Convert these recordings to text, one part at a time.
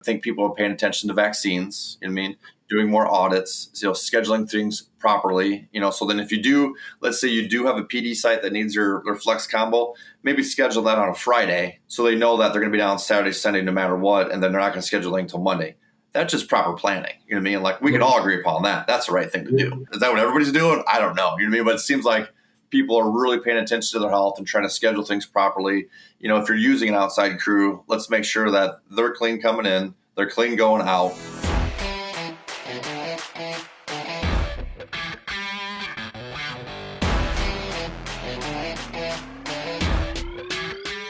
I think people are paying attention to vaccines. You know what I mean? Doing more audits, scheduling things properly. So then if you do, let's say you do have a PD site that needs their flex combo, maybe schedule that on a Friday so they know that they're going to be down Saturday, Sunday, no matter what, and then they're not going to schedule it until Monday. That's just proper planning. You know what I mean? Like we can all agree upon that. That's the right thing to do. Is that what everybody's doing? I don't know. You know what I mean? But it seems like people are really paying attention to their health and trying to schedule things properly. If you're using an outside crew, let's make sure that they're clean coming in, they're clean going out.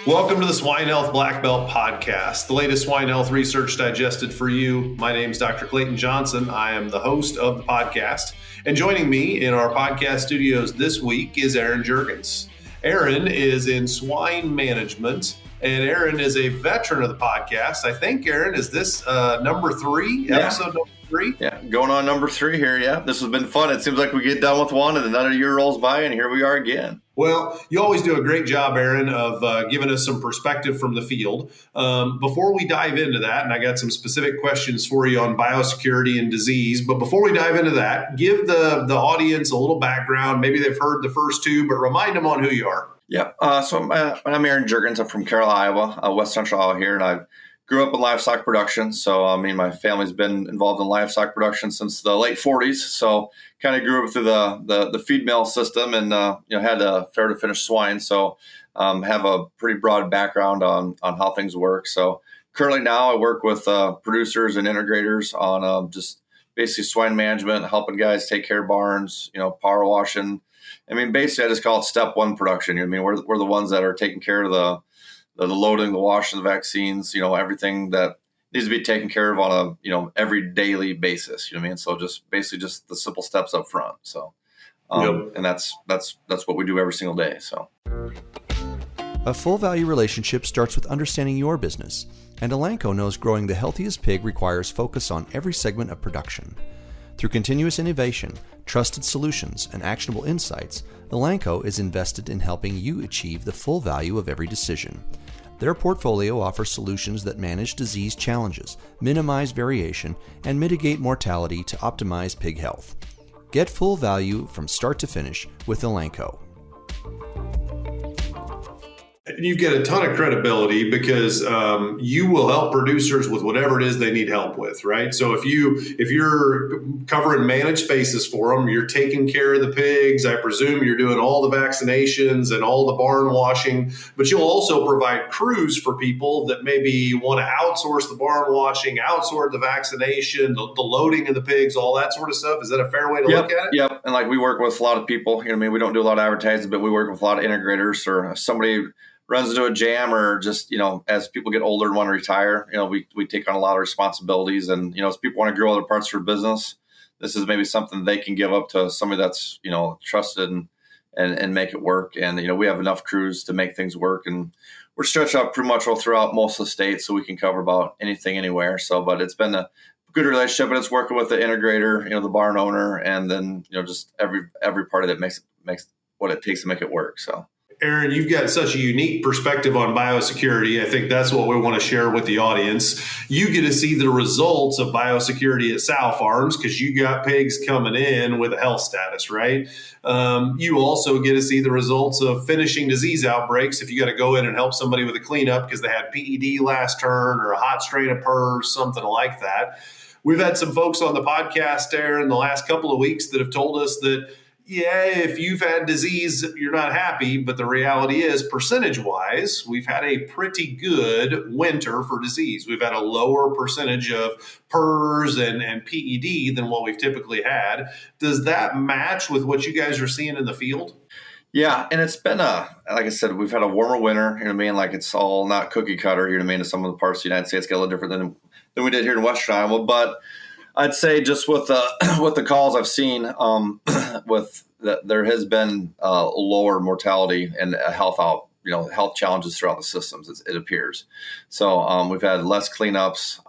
Welcome to the Swine Health Blackbelt Podcast, the latest swine health research digested for you. My name is Dr. Clayton Johnson. I am the host of the podcast. And joining me in our podcast studios this week is Aaron Juergens. Aaron is in swine management, and Aaron is a veteran of the podcast. I think, Aaron, is this number 3, episode number 3? Yeah, going on number 3 here. Yeah, this has been fun. It seems like we get done with one and another year rolls by, and here we are again. Well, you always do a great job, Aaron, of giving us some perspective from the field. Before we dive into that, and I got some specific questions for you on biosecurity and disease, but before we dive into that, give the audience a little background. Maybe they've heard the first two, but remind them on who you are. Yeah, so I'm Aaron Juergens. I'm from Carroll, Iowa, West Central Iowa here, and I grew up in livestock production. So, my family's been involved in livestock production since the late 40s. So, kind of grew up through the feed mill system and, had a fair to finish swine. So, have a pretty broad background on how things work. So, currently now I work with producers and integrators on just basically swine management, helping guys take care of barns, power washing. Basically I just call it step one production. We're the ones that are taking care of the loading, the washing, the vaccines, everything that needs to be taken care of on a, every daily basis, So just basically just the simple steps up front. So, and that's what we do every single day. So a full value relationship starts with understanding your business. And Elanco knows growing the healthiest pig requires focus on every segment of production. Through continuous innovation, trusted solutions, and actionable insights, Elanco is invested in helping you achieve the full value of every decision. Their portfolio offers solutions that manage disease challenges, minimize variation, and mitigate mortality to optimize pig health. Get full value from start to finish with Elanco. You get a ton of credibility because you will help producers with whatever it is they need help with, right? So if you're covering managed spaces for them, you're taking care of the pigs. I presume you're doing all the vaccinations and all the barn washing, but you'll also provide crews for people that maybe want to outsource the barn washing, outsource the vaccination, the loading of the pigs, all that sort of stuff. Is that a fair way to look at it? Yep. And we work with a lot of people. We don't do a lot of advertising, but we work with a lot of integrators. Or if somebody runs into a jam, or just, as people get older and want to retire, we take on a lot of responsibilities. And, as people want to grow other parts of their business, this is maybe something they can give up to somebody that's, trusted and make it work. And, we have enough crews to make things work. And we're stretched out pretty much all throughout most of the state, so we can cover about anything, anywhere. So, but it's been a good relationship, and it's working with the integrator, the barn owner, and then, just every part of it makes what it takes to make it work. So. Aaron, you've got such a unique perspective on biosecurity. I think that's what we want to share with the audience. You get to see the results of biosecurity at sow farms because you got pigs coming in with a health status, right? You also get to see the results of finishing disease outbreaks if you got to go in and help somebody with a cleanup because they had PED last turn or a hot strain of PRRS, something like that. We've had some folks on the podcast, Aaron, the last couple of weeks that have told us that if you've had disease, you're not happy. But the reality is, percentage-wise, we've had a pretty good winter for disease. We've had a lower percentage of PRRS and PED than what we've typically had. Does that match with what you guys are seeing in the field? Yeah, and it's been like I said, we've had a warmer winter, it's all not cookie cutter, some of the parts of the United States get a little different than we did here in Western Iowa, but I'd say just with the calls I've seen, there has been lower mortality and health challenges throughout the systems. It appears. So we've had less cleanups,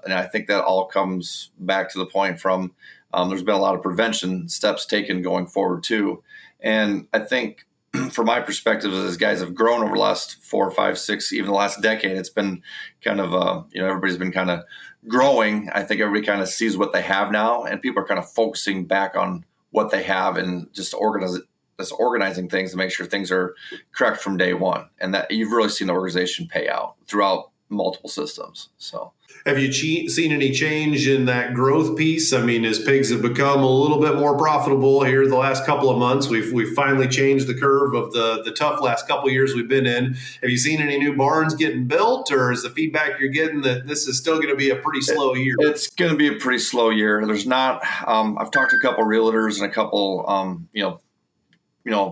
and I think that all comes back to the point from there's been a lot of prevention steps taken going forward too, and I think from my perspective, as guys have grown over the last 4, 5, 6, even the last decade, it's been kind of, everybody's been kind of growing. I think everybody kind of sees what they have now, and people are kind of focusing back on what they have and just organizing things to make sure things are correct from day one. And that you've really seen the organization pay out throughout multiple systems. So have you seen any change in that growth piece? I mean, as pigs have become a little bit more profitable here the last couple of months, we've finally changed the curve of the tough last couple of years we've been in. Have you seen any new barns getting built, or is the feedback you're getting that this is still going to be a pretty slow year? It's going to be a pretty slow year. There's not, I've talked to a couple of realtors and a couple,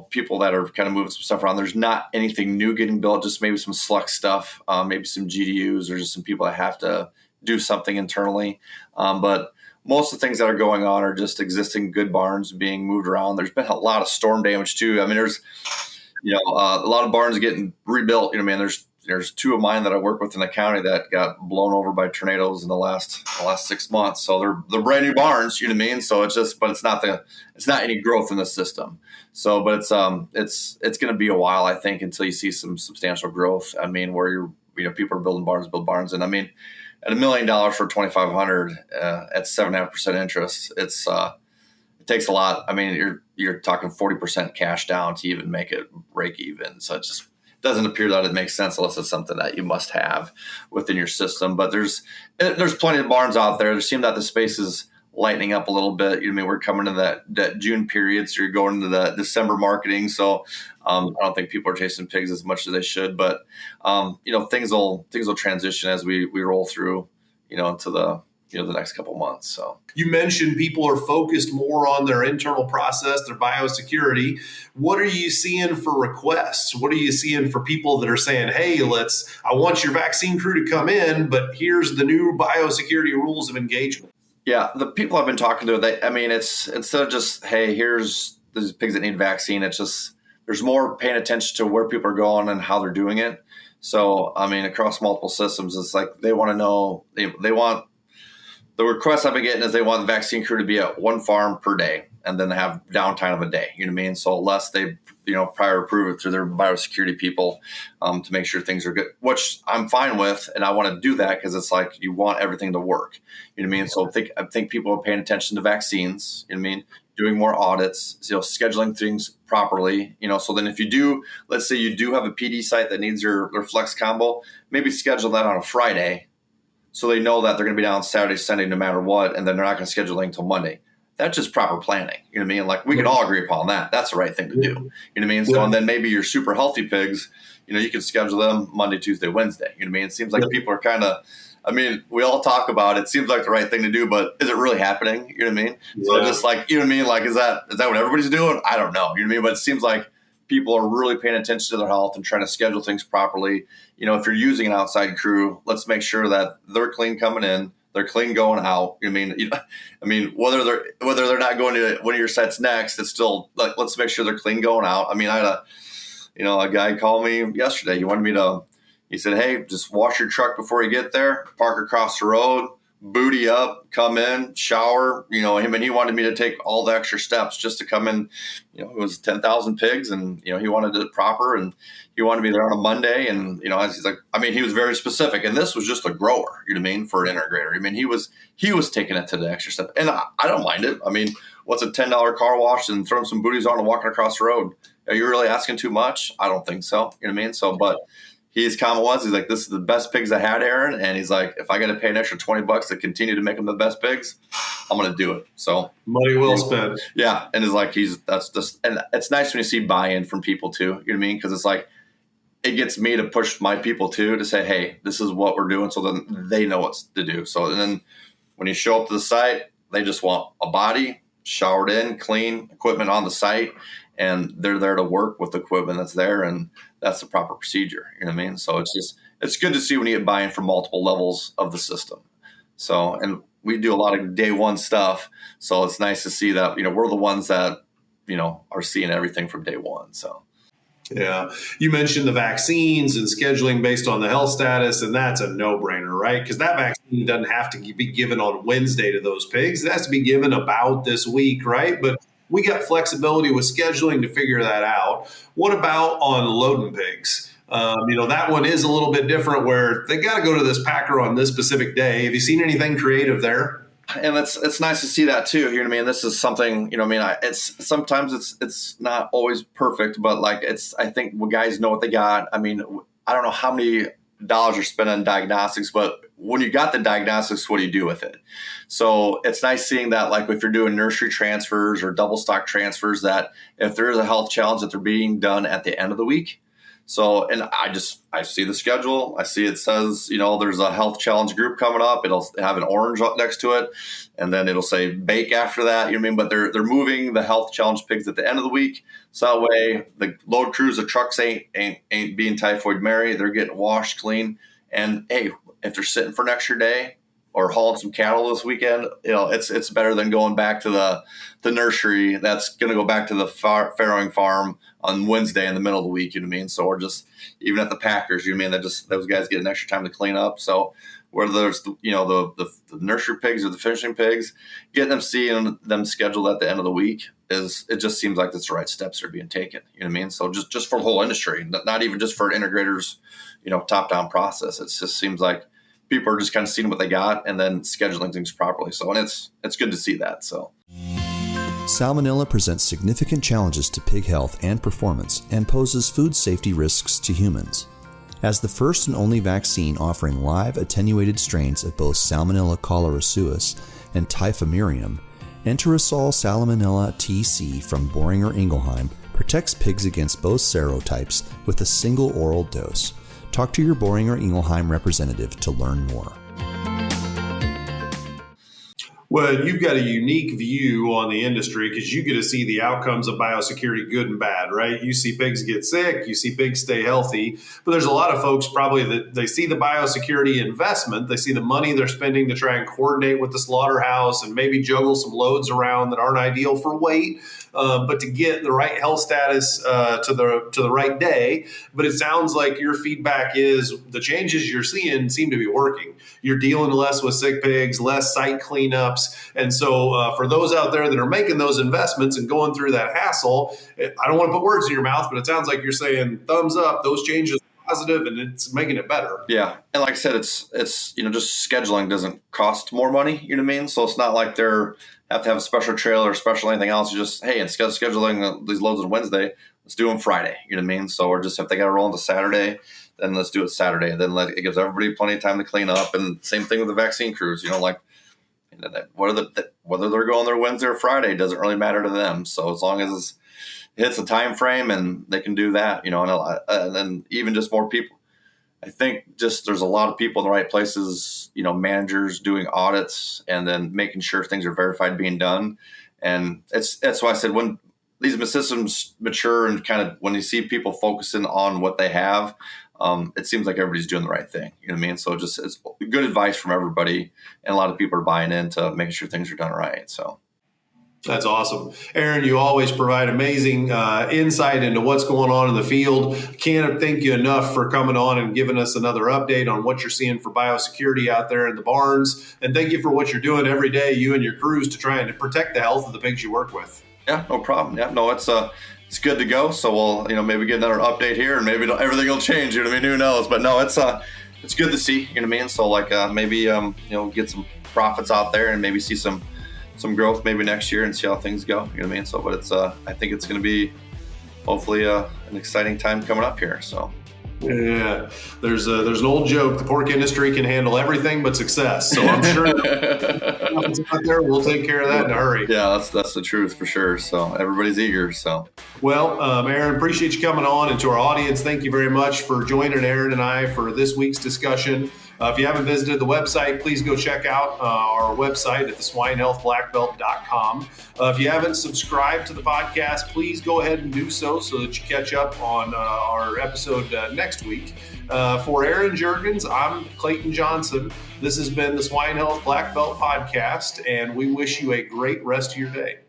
people that are kind of moving some stuff around. There's not anything new getting built, just maybe some select stuff, maybe some GDUs, or just some people that have to do something internally. But most of the things that are going on are just existing good barns being moved around. There's been a lot of storm damage too. I mean, there's, a lot of barns getting rebuilt. There's 2 of mine that I work with in the county that got blown over by tornadoes in the last 6 months. So they're brand new barns, you know what I mean? So it's not any growth in the system. So, but it's going to be a while, I think, until you see some substantial growth. I mean, where people are build barns. And I mean, at $1 million for 2,500 at 7.5% interest, it takes a lot. I mean, you're talking 40% cash down to even make it break even. So it just doesn't appear that it makes sense unless it's something that you must have within your system. But there's plenty of barns out there. There seems that the space is lightening up a little bit. We're coming to that June period, so you're going into the December marketing. So I don't think people are chasing pigs as much as they should. But things will transition as we roll through into the next couple months. So you mentioned people are focused more on their internal process, their biosecurity. What are you seeing for requests? What are you seeing for people that are saying, hey, I want your vaccine crew to come in, but here's the new biosecurity rules of engagement? Yeah, the people I've been talking to, it's instead of just, hey, here's these pigs that need vaccine, it's just there's more paying attention to where people are going and how they're doing it. So, I mean, across multiple systems, it's like they want to know, they want, the request I've been getting is they want the vaccine crew to be at one farm per day and then have downtime of a day. You know what I mean? So unless they, prior approve it through their biosecurity people to make sure things are good, which I'm fine with. And I want to do that because it's like you want everything to work. You know what I mean? So I think people are paying attention to vaccines. You know what I mean? Doing more audits, scheduling things properly. So then if you do, let's say you do have a PD site that needs their flex combo, maybe schedule that on a Friday. So they know that they're going to be down Saturday, Sunday, no matter what, and then they're not going to schedule it until Monday. That's just proper planning. You know what I mean? Like we can all agree upon that. That's the right thing to do. You know what I mean? So and then maybe your super healthy pigs, you can schedule them Monday, Tuesday, Wednesday. You know what I mean? It seems like people are kind of, we all talk about it. It seems like the right thing to do, but is it really happening? You know what I mean? Yeah. So just like, you know what I mean? Like, is that what everybody's doing? I don't know. You know what I mean? But it seems like people are really paying attention to their health and trying to schedule things properly. If you're using an outside crew, let's make sure that they're clean coming in, they're clean going out. Whether they're not going to one of your sites next, it's still like, let's make sure they're clean going out. I had a guy call me yesterday. He said, hey, just wash your truck before you get there, park across the road, booty up, come in, shower, he wanted me to take all the extra steps just to come in. It was 10,000 pigs and, he wanted it proper and he wanted me there on a Monday. And, he's like, he was very specific and this was just a grower, for an integrator. He was taking it to the extra step and I don't mind it. What's a $10 car wash and throwing some booties on and walking across the road? Are you really asking too much? I don't think so. So, but his comment was, he's like, this is the best pigs I had, Aaron. And he's like, if I got to pay an extra $20 to continue to make them the best pigs, I'm going to do it. So money well spent. Yeah. And it's like, and it's nice when you see buy-in from people too. You know what I mean? Cause it's like, it gets me to push my people too, to say, hey, this is what we're doing. So then they know what to do. So and then when you show up to the site, they just want a body, showered in, clean equipment on the site. And they're there to work with the equipment that's there. And that's the proper procedure. You know what I mean? So it's good to see when you get buy-in from multiple levels of the system. So, and we do a lot of day one stuff. So it's nice to see that, we're the ones that, are seeing everything from day one. So. Yeah. You mentioned the vaccines and scheduling based on the health status, and that's a no-brainer, right? Because that vaccine doesn't have to be given on Wednesday to those pigs. It has to be given about this week, right? But We got flexibility with scheduling to figure that out. What about on loading pigs? That one is a little bit different where they got to go to this packer on this specific day. Have you seen anything creative there? And it's nice to see that too. You know what I mean? This is something, it's sometimes it's not always perfect, but I think when guys know what they got. I mean, I don't know how many dollars you're spending on diagnostics, but when you got the diagnostics, what do you do with it? So it's nice seeing that, like if you're doing nursery transfers or double stock transfers, that if there is a health challenge, that they're being done at the end of the week. So, and I see the schedule. I see it says, there's a health challenge group coming up. It'll have an orange up next to it. And then it'll say bake after that. You know what I mean? But they're moving the health challenge pigs at the end of the week. So that way the load crews, the trucks ain't being typhoid Mary. They're getting washed clean. And hey, if they're sitting for an extra day or hauling some cattle this weekend, it's better than going back to the nursery. That's going to go back to the farrowing farm on Wednesday in the middle of the week. You know what I mean? So we're just, even at the packers, you know what I mean, those guys get an extra time to clean up. So whether there's, the nursery pigs or the finishing pigs, getting them seeing them scheduled at the end of the week it just seems like that's the right steps that are being taken. You know what I mean? So just for the whole industry, not even just for an integrator's, top-down process. It just seems like people are just kind of seeing what they got and then scheduling things properly. So, and it's good to see that. So, Salmonella presents significant challenges to pig health and performance and poses food safety risks to humans. As the first and only vaccine offering live attenuated strains of both Salmonella cholerae and Typhimurium, Enterosol Salmonella TC from Boehringer Ingelheim protects pigs against both serotypes with a single oral dose. Talk to your Boehringer Ingelheim representative to learn more. Well, you've got a unique view on the industry because you get to see the outcomes of biosecurity, good and bad, right? You see pigs get sick, you see pigs stay healthy, but there's a lot of folks probably that they see the biosecurity investment, they see the money they're spending to try and coordinate with the slaughterhouse and maybe juggle some loads around that aren't ideal for weight, but to get the right health status to the right day. But it sounds like your feedback is the changes you're seeing seem to be working. You're dealing less with sick pigs, less site cleanups. And so for those out there that are making those investments and going through that hassle, I don't want to put words in your mouth, but it sounds like you're saying thumbs up, those changes are positive and it's making it better. Yeah. And like I said, it's just scheduling doesn't cost more money, you know what I mean? So it's not like they're have to have a special trailer or special anything else. You just, hey, instead of scheduling these loads on Wednesday, let's do them Friday, you know what I mean? So we're just, if they got to roll into Saturday, then let's do it Saturday. Then it gives everybody plenty of time to clean up. And same thing with the vaccine crews, whether they're going there Wednesday or Friday doesn't really matter to them. So as long as it hits a time frame and they can do that, and then even just more people. I think just there's a lot of people in the right places, managers doing audits and then making sure things are verified being done. And that's why I said when these systems mature and kind of when you see people focusing on what they have, it seems like everybody's doing the right thing. You know what I mean? So it's good advice from everybody. And a lot of people are buying into making sure things are done right. So. That's awesome. Aaron, you always provide amazing insight into what's going on in the field. Can't thank you enough for coming on and giving us another update on what you're seeing for biosecurity out there in the barns. And thank you for what you're doing every day, you and your crews, to try and protect the health of the pigs you work with. Yeah, no problem. Yeah, no, it's good to go. So we'll, maybe get another update here and maybe everything will change. You know what I mean? Who knows? But no, it's good to see, you know what I mean? So maybe, get some profits out there and maybe see some growth maybe next year and see how things go. You know what I mean? So, but it's, I think it's going to be hopefully an exciting time coming up here. So. Yeah, there's an old joke. The pork industry can handle everything but success. So I'm sure out there, we'll take care of that in a hurry. Yeah, that's the truth for sure. So everybody's eager. So. Well, Aaron, appreciate you coming on, and to our audience, thank you very much for joining Aaron and I for this week's discussion. If you haven't visited the website, please go check out our website at theswinehealthblackbelt.com. If you haven't subscribed to the podcast, please go ahead and do so that you catch up on our episode next week. For Aaron Juergens, I'm Clayton Johnson. This has been the Swine Health Blackbelt Podcast, and we wish you a great rest of your day.